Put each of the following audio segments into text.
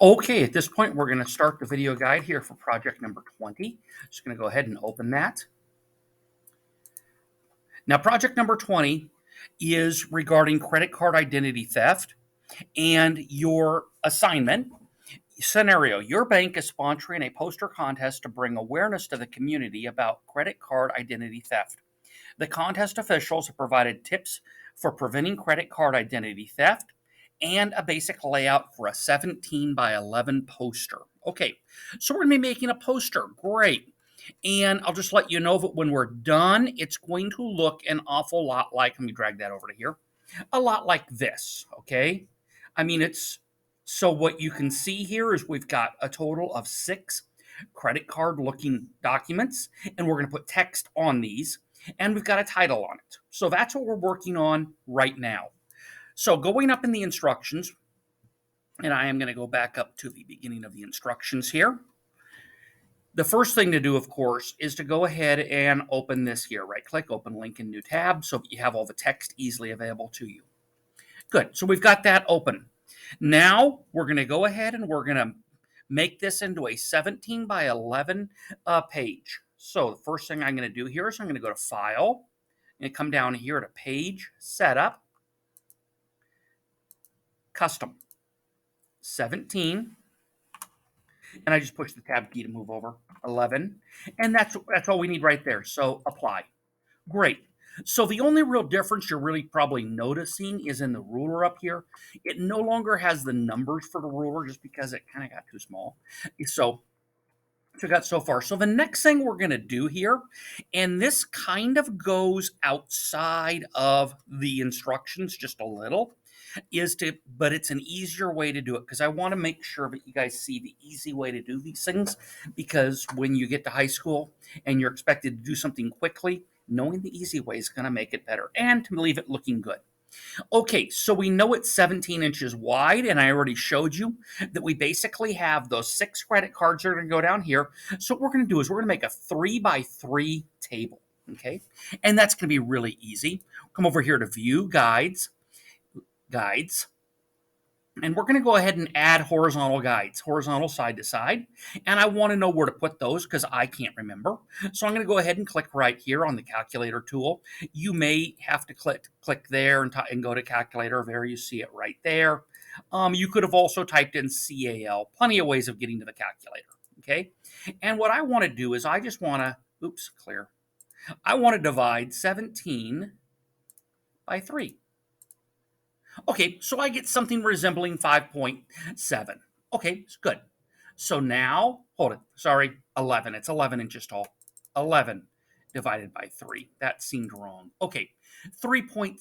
Okay, at this point, we're going to start the video guide here for project number 20. Just going to go ahead and open that. Now, project number 20 is regarding credit card identity theft, and your assignment scenario. Your bank is sponsoring a poster contest to bring awareness to the community about credit card identity theft. The contest officials have provided tips for preventing credit card identity theft and a basic layout for a 17 by 11 poster. Okay, so we're going to be making a poster. Great. And I'll just let you know that when we're done, it's going to look an awful lot like, let me drag that over to here, a lot like this, okay? I mean, so what you can see here is we've got a total of 6 credit card looking documents, and we're going to put text on these, and we've got a title on it. So that's what we're working on right now. So going up in the instructions, and I am going to go back up to the beginning of the instructions here. The first thing to do, of course, is to go ahead and open this here. Right-click, open link in new tab, so that you have all the text easily available to you. Good, so we've got that open. Now we're going to go ahead and we're going to make this into a 17 by 11 page. So the first thing I'm going to do here is I'm going to go to File, and come down here to Page Setup, Custom, 17, and I just push the tab key to move over, 11, and that's all we need right there. So apply. Great. So the only real difference you're really probably noticing is in the ruler up here. It no longer has the numbers for the ruler just because it kind of got too small. So we got so far. So the next thing we're going to do here, and this kind of goes outside of the instructions just a little, but it's an easier way to do it because I want to make sure that you guys see the easy way to do these things, because when you get to high school and you're expected to do something quickly, knowing the easy way is going to make it better and to leave it looking good. Okay, so we know it's 17 inches wide, and I already showed you that we basically have those 6 credit cards that are going to go down here. So what we're going to do is we're going to make a 3 by 3 table, okay? And that's going to be really easy. Come over here to View Guides, and we're going to go ahead and add horizontal guides, horizontal side to side. And I want to know where to put those because I can't remember. So I'm going to go ahead and click right here on the calculator tool. You may have to click there and go to calculator. There you see it right there. You could have also typed in CAL. Plenty of ways of getting to the calculator. Okay. And what I want to do is I just want to, clear. I want to divide 17 by 3. Okay, so I get something resembling 5.7. Okay, it's good. So now, hold it, sorry, 11. It's 11 inches tall. 11 divided by 3. That seemed wrong. Okay, 3.6,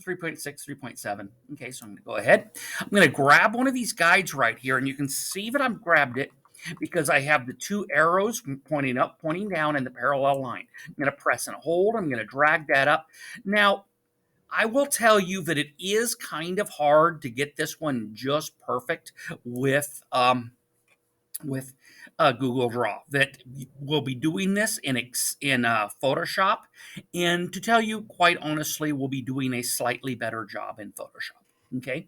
3.7. Okay, so I'm going to go ahead. I'm going to grab one of these guides right here, and you can see that I've grabbed it because I have the 2 arrows pointing up, pointing down in the parallel line. I'm going to press and hold. I'm going to drag that up. Now, I will tell you that it is kind of hard to get this one just perfect with Google Draw. That we'll be doing this in Photoshop, and to tell you quite honestly, we'll be doing a slightly better job in Photoshop. Okay.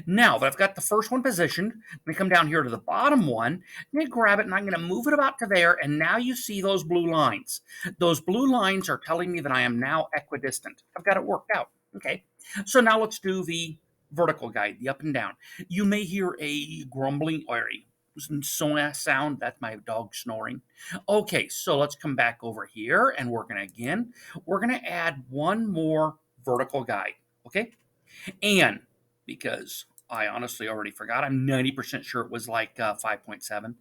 Now that I've got the first one positioned, I'm going to come down here to the bottom one, I'm going to grab it, and I'm going to move it about to there, and now you see those blue lines. Those blue lines are telling me that I am now equidistant. I've got it worked out. Okay, so now let's do the vertical guide, the up and down. You may hear a grumbling or a sound. That's my dog snoring. Okay, so let's come back over here, and we're going to add one more vertical guide. Okay, and because I honestly already forgot, I'm 90% sure it was like 5.7.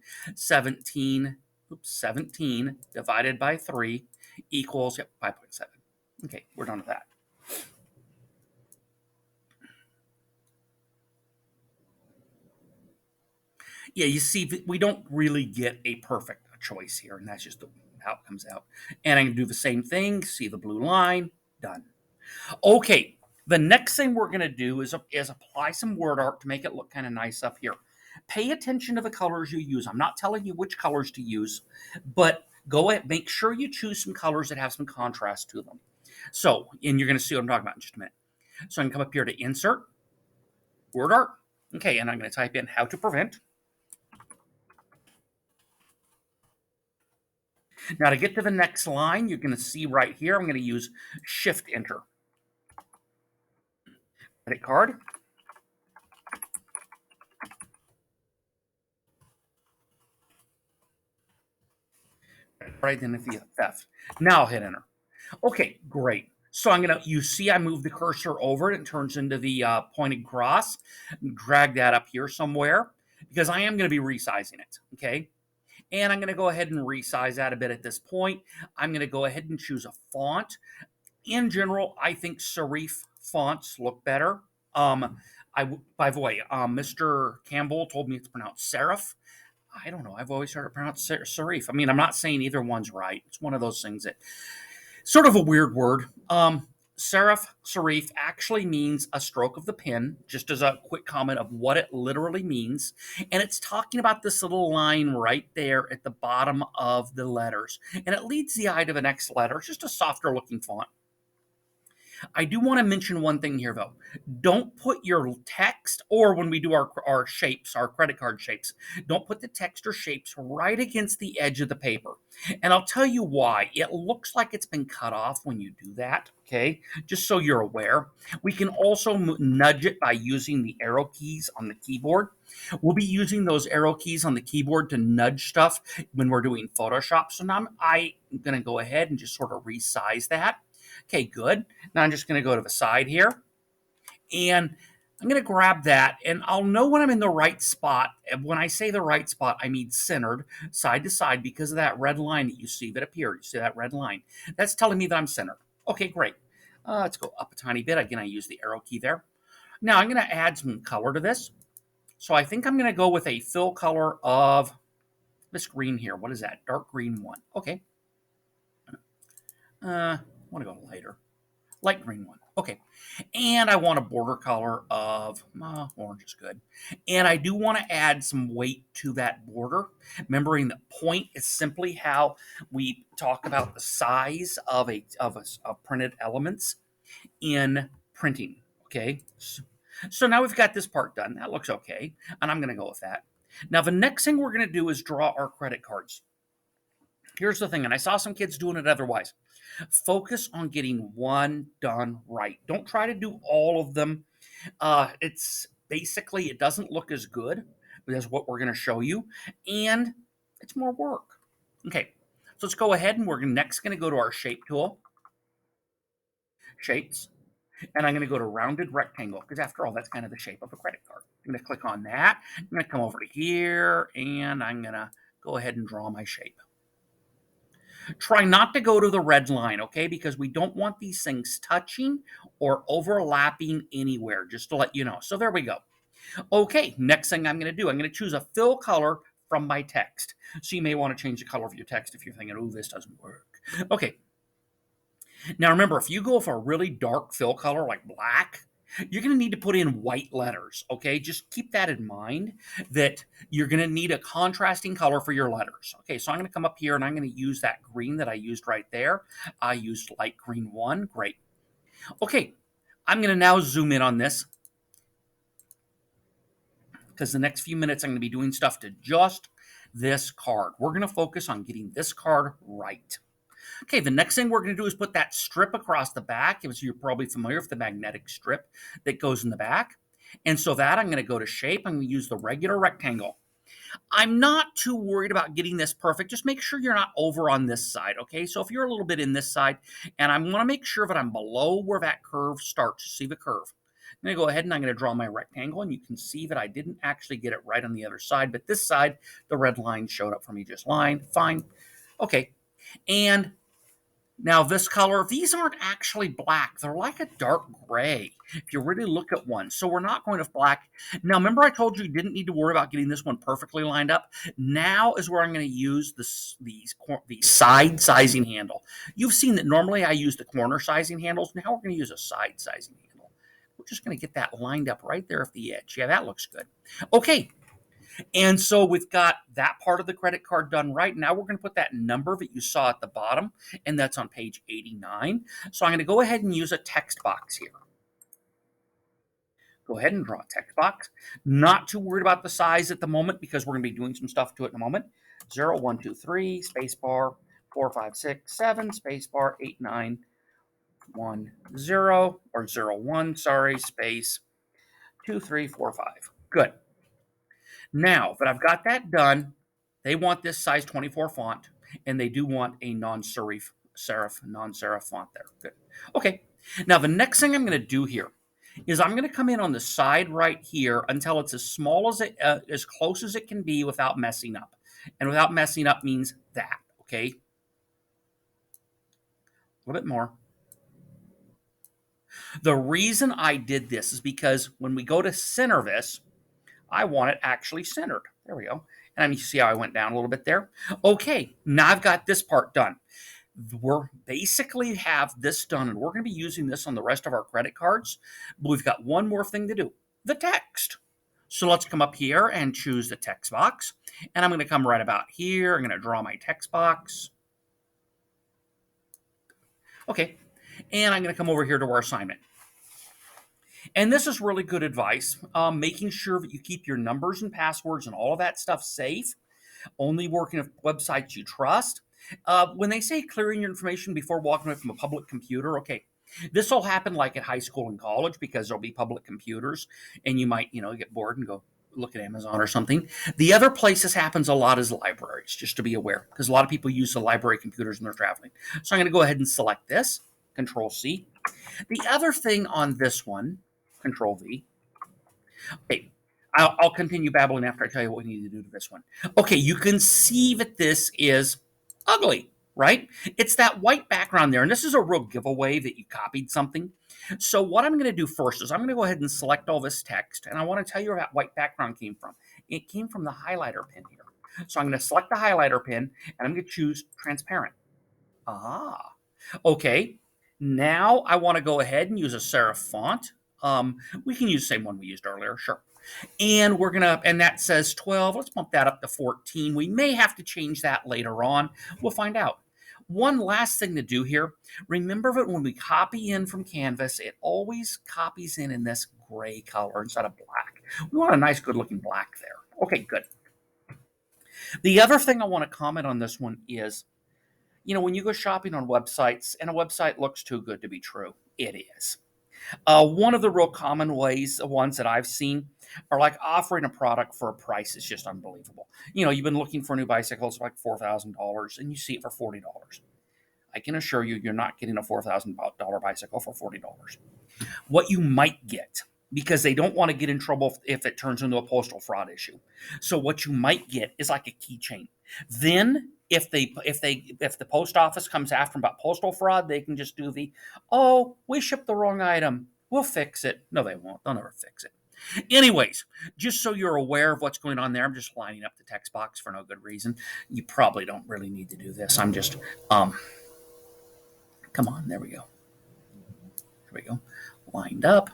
17 divided by 3 equals 5.7. Okay, we're done with that. Yeah, you see, we don't really get a perfect choice here, and that's just how it comes out. And I'm going to do the same thing. See the blue line? Done. Okay, the next thing we're going to do is apply some word art to make it look kind of nice up here. Pay attention to the colors you use. I'm not telling you which colors to use, but go ahead, make sure you choose some colors that have some contrast to them. So, and you're going to see what I'm talking about in just a minute. So I can come up here to Insert, Word Art. Okay, and I'm going to type in How to Prevent. Now to get to the next line, you're going to see right here, I'm going to use Shift Enter. Credit card. Identity theft. Now I'll hit enter. Okay, great. So you see, I move the cursor over it. It turns into the pointed cross. Drag that up here somewhere because I am going to be resizing it. Okay. And I'm going to go ahead and resize that a bit at this point. I'm going to go ahead and choose a font. In general, I think serif fonts look better. By the way, Mr. Campbell told me it's pronounced serif. I don't know. I've always heard it pronounced serif. I mean, I'm not saying either one's right. It's one of those things that sort of a weird word. Serif actually means a stroke of the pen, just as a quick comment of what it literally means. And it's talking about this little line right there at the bottom of the letters. And it leads the eye to the next letter. It's just a softer looking font. I do want to mention one thing here, though. Don't put your text, or when we do our shapes, our credit card shapes, don't put the text or shapes right against the edge of the paper. And I'll tell you why. It looks like it's been cut off when you do that, okay? Just so you're aware. We can also nudge it by using the arrow keys on the keyboard. We'll be using those arrow keys on the keyboard to nudge stuff when we're doing Photoshop. So now I'm going to go ahead and just sort of resize that. Okay, good. Now I'm just going to go to the side here, and I'm going to grab that, and I'll know when I'm in the right spot. And when I say the right spot, I mean centered, side to side, because of that red line that you see that appeared. You see that red line? That's telling me that I'm centered. Okay, great. Let's go up a tiny bit. Again, I use the arrow key there. Now I'm going to add some color to this. So I think I'm going to go with a fill color of this green here. What is that? Dark green 1. Okay. I want to go lighter. Light green 1. Okay. And I want a border color of orange is good. And I do want to add some weight to that border. Remembering that point is simply how we talk about the size of printed elements in printing. Okay. So now we've got this part done. That looks okay. And I'm going to go with that. Now, the next thing we're going to do is draw our credit cards. Here's the thing, and I saw some kids doing it otherwise. Focus on getting one done right. Don't try to do all of them. It's basically, it doesn't look as good as what we're going to show you, and it's more work. Okay, so let's go ahead, and we're next going to go to our shape tool, shapes, and I'm going to go to rounded rectangle, because after all, that's kind of the shape of a credit card. I'm going to click on that. I'm going to come over to here, and I'm going to go ahead and draw my shape. Try not to go to the red line, okay? Because we don't want these things touching or overlapping anywhere, just to let you know. So there we go. Okay, next thing I'm going to do, I'm going to choose a fill color from my text. So you may want to change the color of your text if you're thinking, oh, this doesn't work. Okay. Now remember, if you go for a really dark fill color like black, you're going to need to put in white letters, okay? Just keep that in mind that you're going to need a contrasting color for your letters. Okay, so I'm going to come up here and I'm going to use that green that I used right there. I used light green 1. Great. Okay, I'm going to now zoom in on this because the next few minutes I'm going to be doing stuff to just this card. We're going to focus on getting this card right. Okay, the next thing we're going to do is put that strip across the back. As you're probably familiar with the magnetic strip that goes in the back. And so that I'm going to go to shape. I'm going to use the regular rectangle. I'm not too worried about getting this perfect. Just make sure you're not over on this side, okay? So if you're a little bit in this side, and I want to make sure that I'm below where that curve starts. See the curve? I'm going to go ahead and I'm going to draw my rectangle, and you can see that I didn't actually get it right on the other side, but this side, the red line showed up for me just fine. Okay, and now this color, these aren't actually black. They're like a dark gray if you really look at one. So we're not going to black. Now, remember I told you didn't need to worry about getting this one perfectly lined up? Now is where I'm going to use the side sizing handle. You've seen that normally I use the corner sizing handles. Now we're going to use a side sizing handle. We're just going to get that lined up right there at the edge. Yeah, that looks good. Okay. And so we've got that part of the credit card done right. Now we're going to put that number that you saw at the bottom, and that's on page 89. So I'm going to go ahead and use a text box here. Go ahead and draw a text box. Not too worried about the size at the moment because we're going to be doing some stuff to it in a moment. 0, 1, 2, 3, space bar, 4, 5, 6, 7, space bar, 8, 9, 1, 0, or 0, 1, sorry, space, 2, 3, 4, 5. Good. Now that I've got that done, they want this size 24 font, and they do want a non-serif font there. Good. Okay. Now the next thing I'm going to do here is I'm going to come in on the side right here until it's as small as as close as it can be without messing up. And without messing up means that. Okay. A little bit more. The reason I did this is because when we go to center this, I want it actually centered. There we go. And you see how I went down a little bit there? Okay, now I've got this part done. We're basically have this done, and we're going to be using this on the rest of our credit cards. But we've got one more thing to do, the text. So let's come up here and choose the text box. And I'm going to come right about here. I'm going to draw my text box. Okay, and I'm going to come over here to our assignment. And this is really good advice, making sure that you keep your numbers and passwords and all of that stuff safe, only working with websites you trust. When they say clearing your information before walking away from a public computer, okay, this will happen like at high school and college because there'll be public computers and you might, get bored and go look at Amazon or something. The other place this happens a lot is libraries, just to be aware, because a lot of people use the library computers when they're traveling. So I'm going to go ahead and select this, Control C. The other thing on this one, Control V. Okay, I'll continue babbling after I tell you what we need to do to this one. Okay, you can see that this is ugly, right? It's that white background there, and this is a real giveaway that you copied something. So what I'm going to do first is I'm going to go ahead and select all this text, and I want to tell you where that white background came from. It came from the highlighter pen here. So I'm going to select the highlighter pen, and I'm going to choose transparent. Ah, okay. Now I want to go ahead and use a serif font. We can use the same one we used earlier, sure. And we're gonna, and that says 12. Let's bump that up to 14. We may have to change that later on. We'll find out. One last thing to do here. Remember that when we copy in from Canvas, it always copies in this gray color instead of black. We want a nice, good-looking black there. Okay, good. The other thing I want to comment on this one is, when you go shopping on websites and a website looks too good to be true, it is. One of the real common ways, the ones that I've seen, are like offering a product for a price that's just unbelievable. You've been looking for a new bicycle, it's like $4,000, and you see it for $40. I can assure you, you're not getting a $4,000 bicycle for $40. What you might get, because they don't want to get in trouble if it turns into a postal fraud issue. So what you might get is like a keychain. Then if the post office comes after them about postal fraud, they can just do we shipped the wrong item. We'll fix it. No, they won't. They'll never fix it. Anyways, just so you're aware of what's going on there, I'm just lining up the text box for no good reason. You probably don't really need to do this. I'm just, come on, there we go. There we go. Lined up.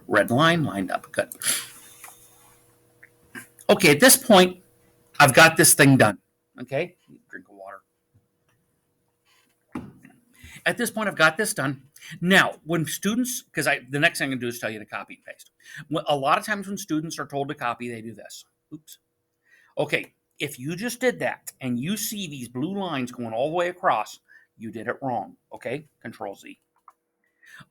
Red line lined up. Good. Okay, at this point, I've got this thing done. Okay, drink of water. At this point, I've got this done. Now, when students, because the next thing I'm going to do is tell you to copy and paste. A lot of times when students are told to copy, they do this. Oops. Okay, if you just did that and you see these blue lines going all the way across, you did it wrong. Okay, Control Z.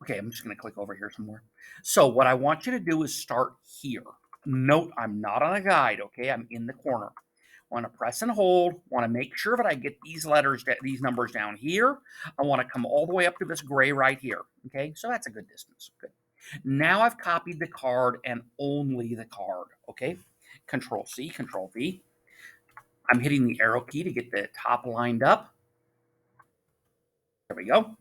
Okay, I'm just going to click over here somewhere. So what I want you to do is start here. Note, I'm not on a guide, okay? I'm in the corner. I want to press and hold. Want to make sure that I get these numbers down here. I want to come all the way up to this gray right here, okay? So that's a good distance. Good. Now I've copied the card and only the card, okay? Control C, Control V. I'm hitting the arrow key to get the top lined up. There we go.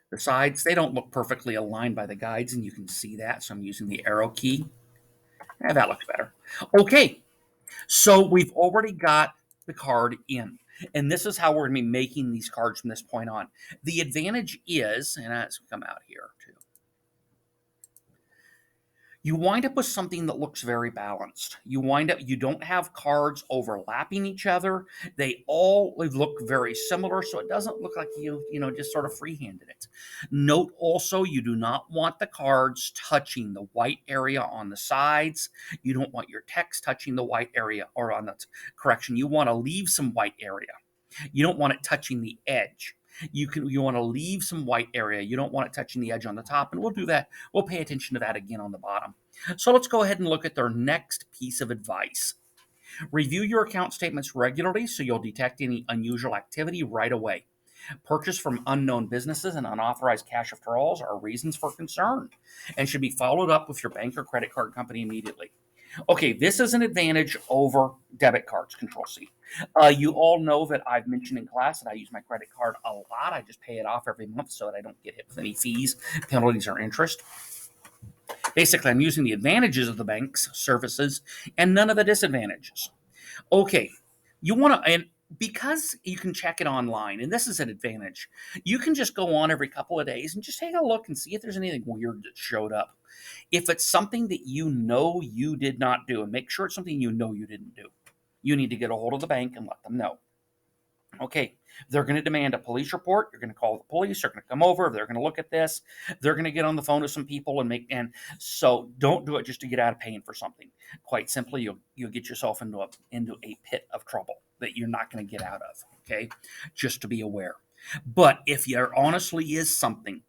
The sides, they don't look perfectly aligned by the guides, and you can see that, so I'm using the arrow key. And that looks better. Okay, so we've already got the card in, and this is how we're going to be making these cards from this point on. The advantage is, and let's come out here too. You wind up with something that looks very balanced. You don't have cards overlapping each other. They all look very similar, so it doesn't look like you just sort of freehanded it. Note also, you do not want the cards touching the white area on the sides. You don't want your text touching the white area, or on the correction, you want to leave some white area. You don't want it touching the edge. You want to leave some white area. You don't want it touching the edge on the top, and we'll do that. We'll pay attention to that again on the bottom. So let's go ahead and look at their next piece of advice. Review your account statements regularly so you'll detect any unusual activity right away. Purchase from unknown businesses and unauthorized cash withdrawals are reasons for concern and should be followed up with your bank or credit card company immediately. Okay, this is an advantage over debit cards, Control C. You all know that I've mentioned in class that I use my credit card a lot. I just pay it off every month so that I don't get hit with any fees, penalties, or interest. Basically, I'm using the advantages of the bank's services and none of the disadvantages. Okay, you want to, and because you can check it online, and this is an advantage, you can just go on every couple of days and just take a look and see if there's anything weird that showed up. If it's something that you know you did not do, and make sure it's something you know you didn't do, you need to get a hold of the bank and let them know. Okay, they're going to demand a police report. You're going to call the police. They're going to come over. They're going to look at this. They're going to get on the phone with some people and so don't do it just to get out of paying for something. Quite simply, you'll get yourself into a pit of trouble that you're not going to get out of. Okay, just to be aware. But if there honestly is something,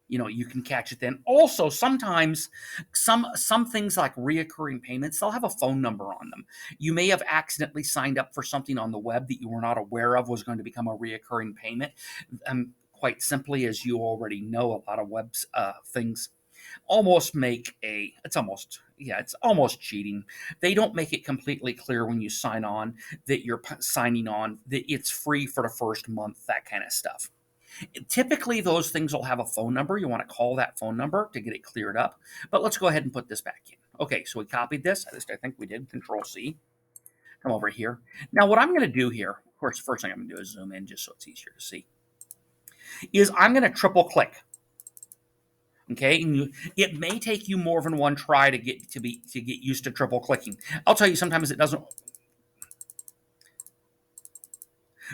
you can catch it then. Also, sometimes some things like reoccurring payments, they'll have a phone number on them. You may have accidentally signed up for something on the web that you were not aware of was going to become a reoccurring payment. Quite simply, as you already know, a lot of web things almost it's almost cheating. They don't make it completely clear when you sign on that you're signing on that it's free for the first month, that kind of stuff. Typically, those things will have a phone number. You want to call that phone number to get it cleared up. But let's go ahead and put this back in. Okay, so we copied this. At least I think we did. Control C. Come over here. Now, what I'm going to do here, of course, the first thing I'm going to do is zoom in just so it's easier to see, is I'm going to triple click. Okay, and it may take you more than one try to get used to triple clicking. I'll tell you, sometimes it doesn't.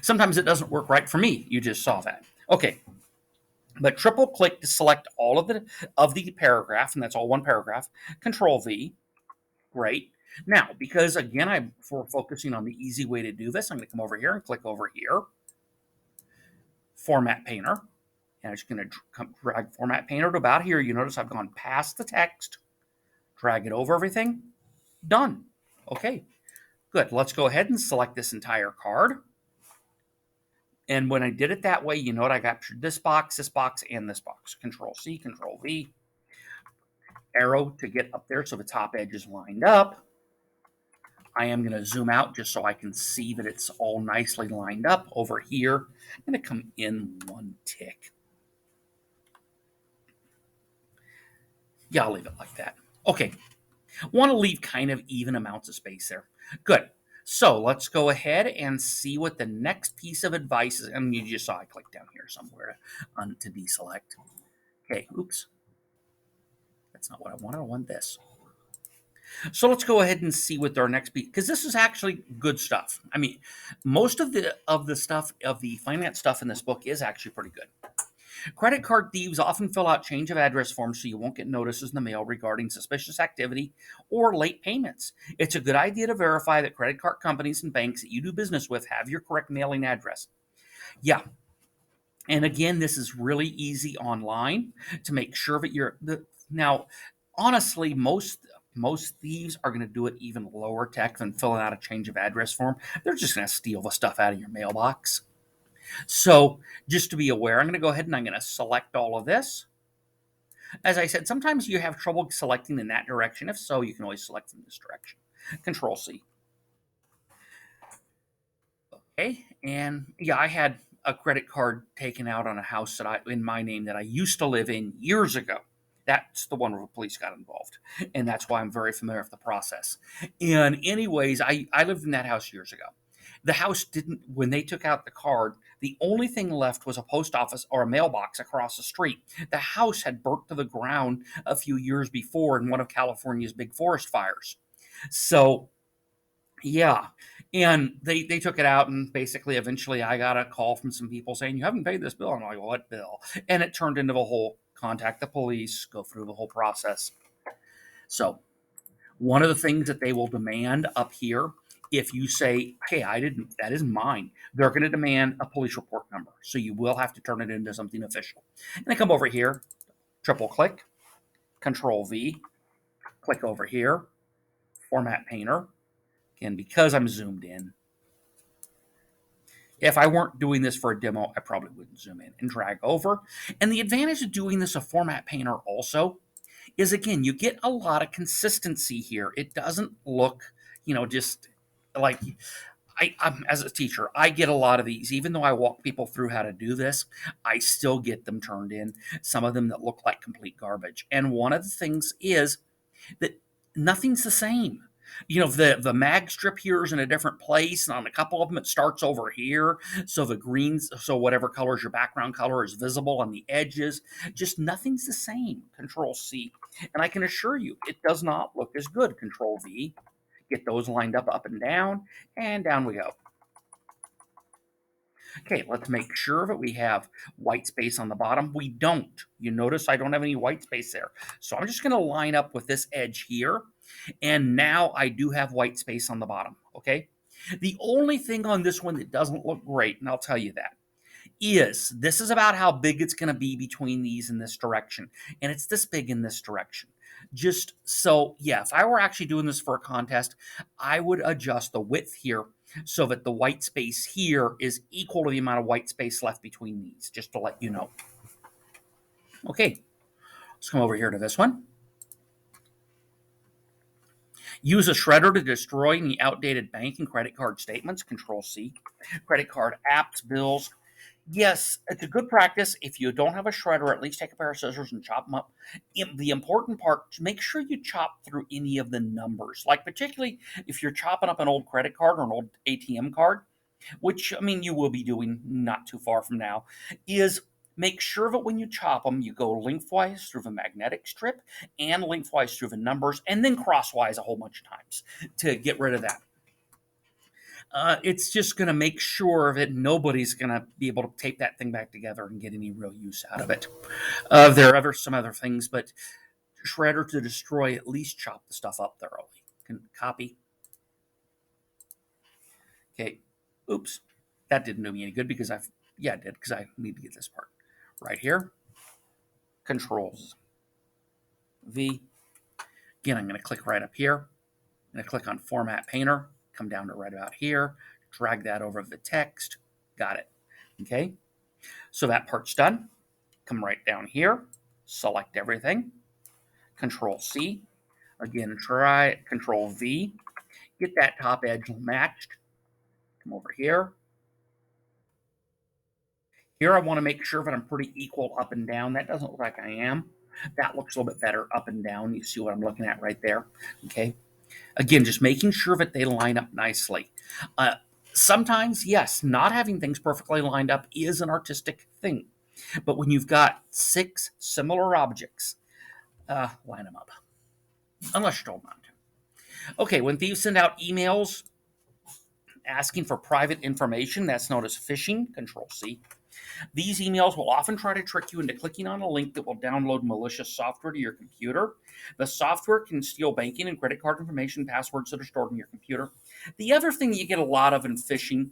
Sometimes it doesn't work right for me. You just saw that. Okay, but triple click to select all of the paragraph, and that's all one paragraph. Control V. Great. Now, because again, I'm focusing on the easy way to do this, I'm going to come over here and click over here, Format Painter. And I'm just going to drag Format Painter to about here. You notice I've gone past the text, drag it over everything, done. Okay, good. Let's go ahead and select this entire card. And when I did it that way, you know what? I captured this box, and this box. Control C, Control V. Arrow to get up there so the top edge is lined up. I am going to zoom out just so I can see that it's all nicely lined up over here. I'm going to come in one tick. Yeah, I'll leave it like that. Okay. Want to leave kind of even amounts of space there. Good. So let's go ahead and see what the next piece of advice is. And you just saw I clicked down here somewhere to deselect. Okay, oops. That's not what I wanted. I want this. So let's go ahead and see what our next piece, because this is actually good stuff. I mean, most of the stuff of the finance stuff in this book is actually pretty good. Credit card thieves often fill out change of address forms so you won't get notices in the mail regarding suspicious activity or late payments. It's a good idea to verify that credit card companies and banks that you do business with have your correct mailing address. Yeah. And again, this is really easy online to make sure that now, honestly, most thieves are going to do it even lower tech than filling out a change of address form. They're just going to steal the stuff out of your mailbox. So just to be aware, I'm going to go ahead and I'm going to select all of this. As I said, sometimes you have trouble selecting in that direction. If so, you can always select from this direction. Control C. Okay, and yeah, I had a credit card taken out on a house in my name that I used to live in years ago. That's the one where the police got involved, and that's why I'm very familiar with the process. And anyways, I lived in that house years ago. The house didn't, when they took out the card, The only thing left was a post office or a mailbox across the street. The house had burnt to the ground a few years before in one of California's big forest fires. So, yeah. And they took it out, and basically, eventually, I got a call from some people saying, "You haven't paid this bill." I'm like, "What bill?" And it turned into a whole contact the police, go through the whole process. So, one of the things that they will demand up here, if you say, "Hey, I didn't, that isn't mine," they're going to demand a police report number. So you will have to turn it into something official. And I come over here, triple click, Control V, click over here, Format Painter. And because I'm zoomed in, if I weren't doing this for a demo, I probably wouldn't zoom in and drag over. And the advantage of doing this a Format Painter also is, again, you get a lot of consistency here. It doesn't look, just like as a teacher, I get a lot of these. Even though I walk people through how to do this, I still get them turned in, some of them that look like complete garbage. And one of the things is that nothing's the same. The mag strip here is in a different place, and on a couple of them it starts over here. So the greens, so whatever color is your background color, is visible on the edges. Just nothing's the same. Control C, and I can assure you, it does not look as good. Control V, get those lined up and down we go. Okay, let's make sure that we have white space on the bottom. We don't. You notice I don't have any white space there. So I'm just going to line up with this edge here. And now I do have white space on the bottom, okay? The only thing on this one that doesn't look great, and I'll tell you that, is this is about how big it's going to be between these in this direction. And it's this big in this direction. Just so, yeah, if I were actually doing this for a contest, I would adjust the width here so that the white space here is equal to the amount of white space left between these, just to let you know. Okay, let's come over here to this one. Use a shredder to destroy any outdated bank and credit card statements, Control C. Credit card apps, bills. Yes, it's a good practice. If you don't have a shredder, at least take a pair of scissors and chop them up. The important part, make sure you chop through any of the numbers. Like particularly if you're chopping up an old credit card or an old ATM card, which, I mean, you will be doing not too far from now, is make sure that when you chop them, you go lengthwise through the magnetic strip and lengthwise through the numbers, and then crosswise a whole bunch of times to get rid of that. It's just going to make sure that nobody's going to be able to tape that thing back together and get any real use out of it. There are some other things, but shredder to destroy, at least chop the stuff up thoroughly. Can copy. Okay. Oops. That didn't do me any good because it did, because I need to get this part right here. Controls V. Again, I'm going to click right up here. I'm going to click on Format Painter, come down to right about here, drag that over the text. Got it. Okay. So that part's done. Come right down here, select everything. Control C. Again, try Control V. Get that top edge matched. Come over here. Here I want to make sure that I'm pretty equal up and down. That doesn't look like I am. That looks a little bit better up and down. You see what I'm looking at right there. Okay. Again, just making sure that they line up nicely. Sometimes, yes, not having things perfectly lined up is an artistic thing. But when you've got 6 similar objects, line them up. Unless you're told not to. Okay, when thieves send out emails asking for private information, that's known as phishing, Control C. These emails will often try to trick you into clicking on a link that will download malicious software to your computer. The software can steal banking and credit card information, passwords that are stored in your computer. The other thing you get a lot of in phishing,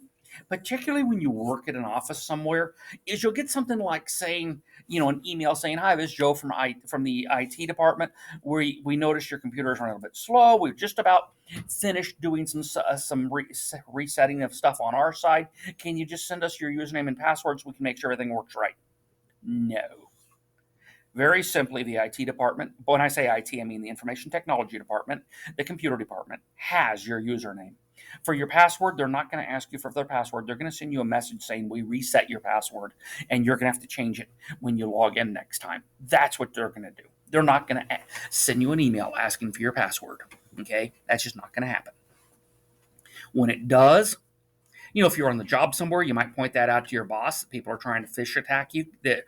particularly when you work at an office somewhere, is you'll get something like saying, an email saying, "Hi, this is Joe from the IT department. We noticed your computer is running a bit slow. We've just about finished doing some resetting of stuff on our side. Can you just send us your username and password so we can make sure everything works right?" No. Very simply, the IT department, when I say IT, I mean the information technology department, the computer department, has your username. For your password, they're not going to ask you for their password. They're going to send you a message saying, "We reset your password, and you're going to have to change it when you log in next time." That's what they're going to do. They're not going to send you an email asking for your password. Okay? That's just not going to happen. When it does, If you're on the job somewhere, you might point that out to your boss that people are trying to fish attack you, that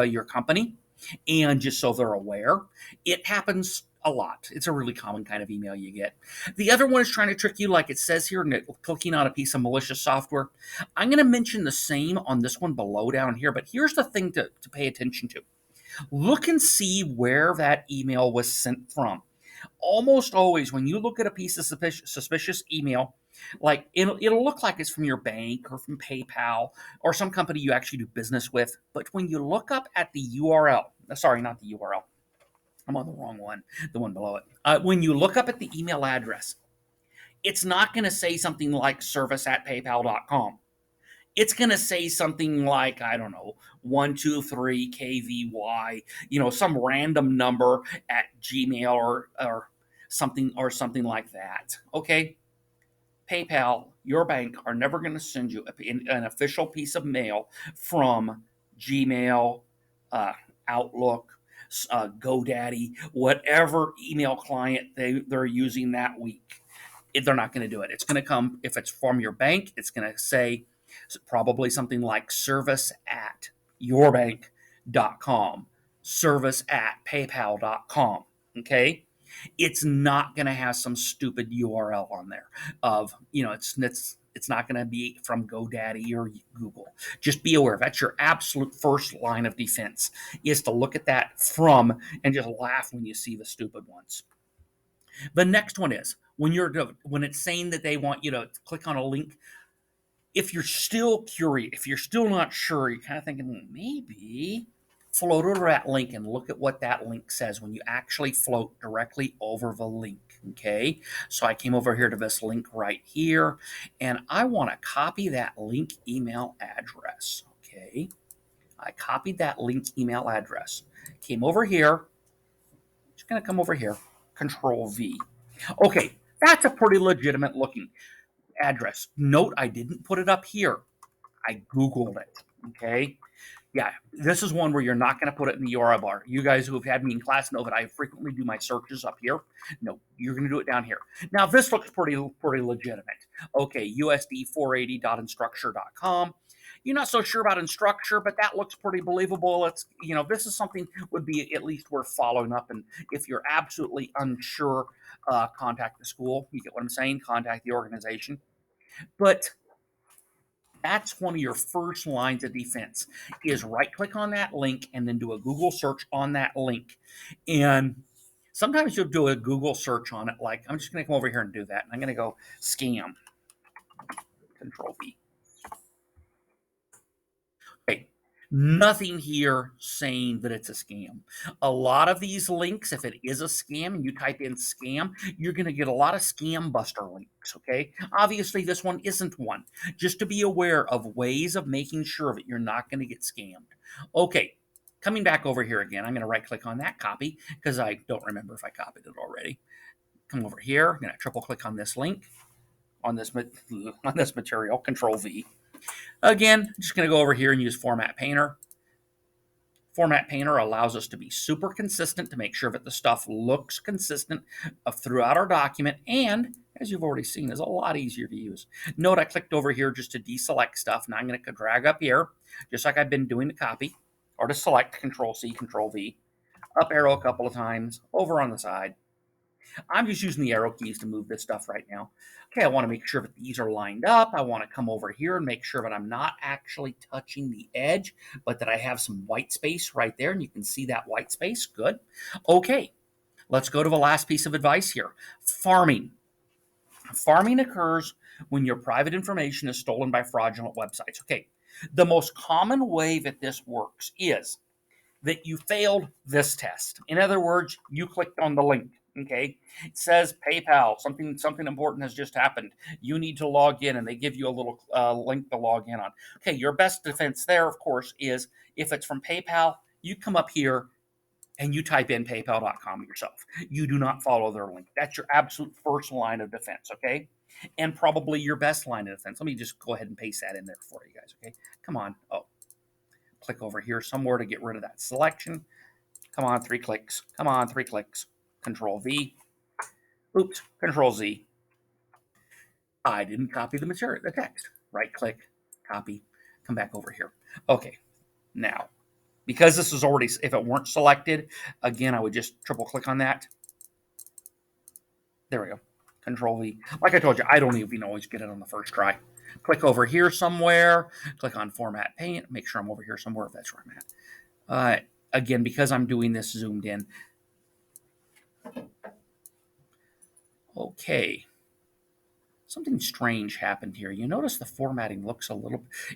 your company, and just so they're aware. It happens a lot. It's a really common kind of email you get. The other one is trying to trick you, like it says here, clicking on a piece of malicious software. I'm going to mention the same on this one below down here, but here's the thing to pay attention to. Look and see where that email was sent from. Almost always, when you look at a piece of suspicious email, like it'll look like it's from your bank or from PayPal or some company you actually do business with. But when you look up at the URL, sorry, not the URL, I'm on the wrong one, the one below it. When you look up at the email address, it's not going to say something like service@paypal.com. It's going to say something like, I don't know, 123 KVY, some random number at Gmail or something like that. Okay. PayPal, your bank are never going to send you an official piece of mail from Gmail, uh, Outlook, GoDaddy, whatever email client they're using that week. They're not going to do it. It's going to come, if it's from your bank, it's going to say probably something like service at yourbank.com, service at paypal.com. Okay. It's not going to have some stupid URL on there of, it's not going to be from GoDaddy or Google. Just be aware that's your absolute first line of defense, is to look at that from and just laugh when you see the stupid ones. The next one is when it's saying that they want you to click on a link. If you're still curious, if you're still not sure, you're kind of thinking, maybe float over that link and look at what that link says when you actually float directly over the link. Okay. So I came over here to this link right here, and I want to copy that link email address. Okay. I copied that link email address. Came over here. Just going to come over here. Control V. Okay. That's a pretty legitimate looking address. Note I didn't put it up here. I Googled it. Okay. Yeah, this is one where you're not going to put it in the URL bar. You guys who have had me in class know that I frequently do my searches up here. No, you're going to do it down here. Now, this looks pretty legitimate. Okay, USD480.instructure.com. You're not so sure about Instructure, but that looks pretty believable. This is something would be at least worth following up. And if you're absolutely unsure, contact the school. You get what I'm saying? Contact the organization. But that's one of your first lines of defense, is right click on that link and then do a Google search on that link. And sometimes you'll do a Google search on it. Like, I'm just going to come over here and do that. And I'm going to go scam, Control V. Okay. Nothing here saying that it's a scam. A lot of these links, if it is a scam and you type in scam, you're going to get a lot of scam buster links. Okay. Obviously, this one isn't one. Just to be aware of ways of making sure that you're not going to get scammed. Okay. Coming back over here again, I'm going to right click on that copy because I don't remember if I copied it already. Come over here. I'm going to triple click on this link on this material, Control V. Again, I'm just going to go over here and use Format Painter. Format Painter allows us to be super consistent to make sure that the stuff looks consistent throughout our document, and as you've already seen, is a lot easier to use. Note I clicked over here just to deselect stuff. Now I'm going to drag up here, just like I've been doing to copy, or to select, Control C, Control V, up arrow a couple of times, over on the side. I'm just using the arrow keys to move this stuff right now. Okay, I want to make sure that these are lined up. I want to come over here and make sure that I'm not actually touching the edge, but that I have some white space right there, and you can see that white space. Good. Okay, let's go to the last piece of advice here. Farming. Farming occurs when your private information is stolen by fraudulent websites. Okay, the most common way that this works is that you failed this test. In other words, you clicked on the link. Okay, it says PayPal, something important has just happened. You need to log in, and they give you a little link to log in on. Okay, your best defense there, of course, is if it's from PayPal, you come up here and you type in paypal.com yourself. You do not follow their link. That's your absolute first line of defense, okay? And probably your best line of defense. Let me just go ahead and paste that in there for you guys, okay? Come on. Oh, click over here somewhere to get rid of that selection. Come on, 3 clicks. Come on, 3 clicks. Control V. Oops, Control Z. I didn't copy the text. right click, copy, come back over here. Okay, now, because this is already, if it weren't selected, again, I would just triple click on that. There we go. Control V. Like I told you, I don't even always get it on the first try. Click over here somewhere, click on Format Paint, make sure I'm over here somewhere if that's where I'm at. Again, because I'm doing this zoomed in. Okay. Something strange happened here. You notice the formatting looks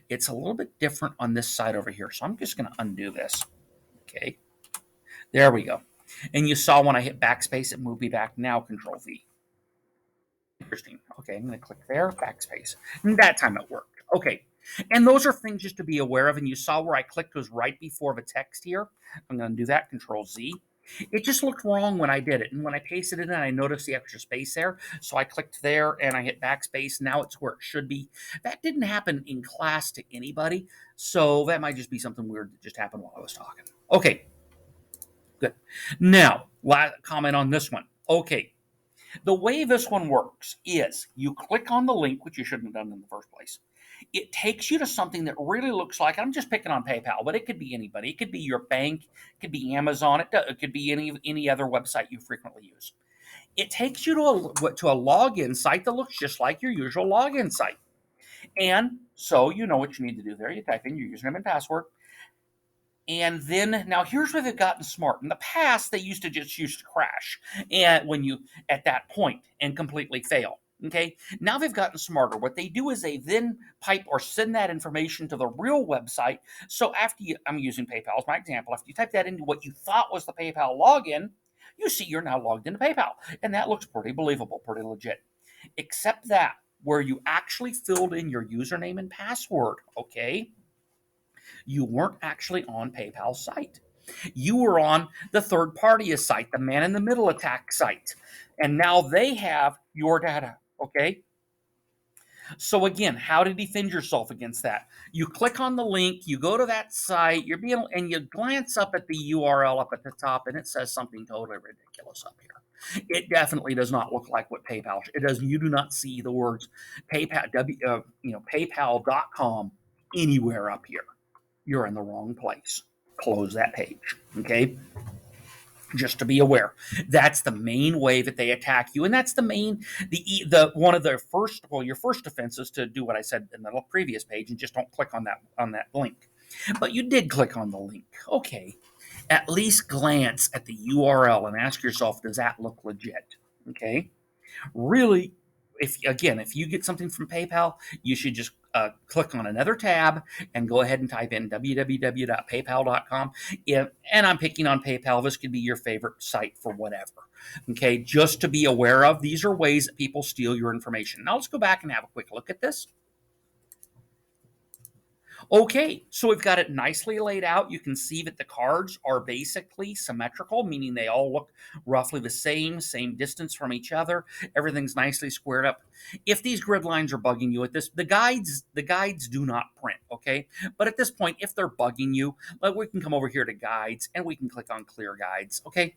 it's a little bit different on this side over here. So I'm just going to undo this. Okay. There we go. And you saw when I hit backspace, it moved me back. Now Control V. Interesting. Okay, I'm going to click there, backspace. And that time it worked. Okay. And those are things just to be aware of. And you saw where I clicked was right before the text here. I'm going to do that, Control Z. It just looked wrong when I did it. And when I pasted it in, I noticed the extra space there. So I clicked there and I hit backspace. Now it's where it should be. That didn't happen in class to anybody. So that might just be something weird that just happened while I was talking. Okay, good. Now, comment on this one. Okay. The way this one works is you click on the link, which you shouldn't have done in the first place. It takes you to something that really looks like, I'm just picking on PayPal, but it could be anybody. It could be your bank, it could be Amazon, it could be any other website you frequently use. It takes you to a login site that looks just like your usual login site. And so you know what you need to do there. You type in your username and password. And then now here's where they've gotten smart. In the past, they used to crash and when you at that point and completely fail. Okay. Now they've gotten smarter. What they do is they then pipe or send that information to the real website. So I'm using PayPal as my example. After you type that into what you thought was the PayPal login, you see you're now logged into PayPal. And that looks pretty believable, pretty legit. Except that where you actually filled in your username and password. Okay. You weren't actually on PayPal's site. You were on the third party site, the man in the middle attack site. And now they have your data. Okay. So again, how to defend yourself against that? You click on the link, you go to that site, and you glance up at the URL up at the top, and it says something totally ridiculous up here. It definitely does not look like what PayPal. It does. You do not see the words PayPal, PayPal.com anywhere up here. You're in the wrong place. Close that page. Okay. Just to be aware, that's the main way that they attack you, and that's the one of their your first defense is to do what I said in the previous page and just don't click on that link. But you did click on the link. Okay, at least glance at the URL and ask yourself, does that look legit? Okay, really, if you get something from PayPal, you should just click on another tab and go ahead and type in www.paypal.com. And I'm picking on PayPal. This could be your favorite site for whatever. Okay, just to be aware of, these are ways that people steal your information. Now let's go back and have a quick look at this. Okay, so we've got it nicely laid out. You can see that the cards are basically symmetrical, meaning they all look roughly the same distance from each other. Everything's nicely squared up. If these grid lines are bugging you at this, the guides do not print, okay? But at this point, if they're bugging you, we can come over here to guides and we can click on clear guides, okay?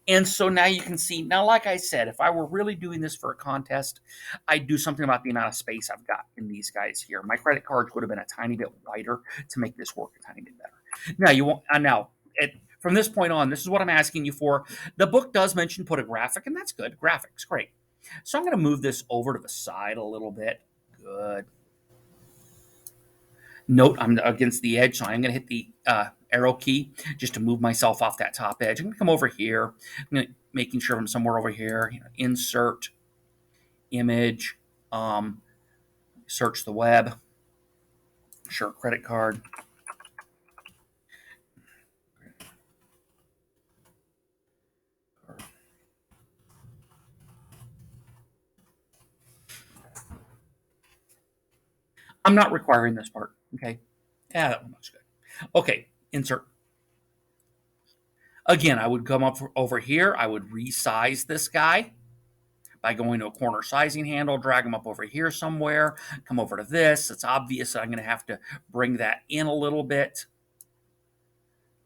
And so now you can see, now, like I said, if I were really doing this for a contest, I'd do something about the amount of space I've got in these guys here. My credit cards would have been a tiny bit wider to make this work a tiny bit better. Now, you won't, from this point on, this is what I'm asking you for. The book does mention put a graphic, and that's good. Graphics, great. So I'm going to move this over to the side a little bit. Good. Note I'm against the edge, so I'm going to hit the arrow key just to move myself off that top edge. I'm going to come over here, making sure I'm somewhere over here. Insert image, search the web, sure, credit card. I'm not requiring this part. Okay, yeah, that one looks good. Okay, insert. Again, I would come up over here. I would resize this guy by going to a corner sizing handle, drag them up over here somewhere, come over to this. It's obvious that I'm going to have to bring that in a little bit.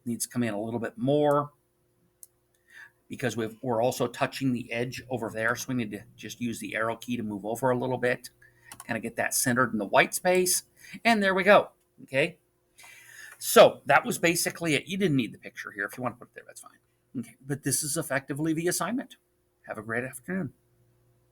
Needs to come in a little bit more because we're also touching the edge over there. So we need to just use the arrow key to move over a little bit. Kind of get that centered in the white space. And there we go. Okay. So that was basically it. You didn't need the picture here. If you want to put it there, that's fine. Okay. But this is effectively the assignment. Have a great afternoon.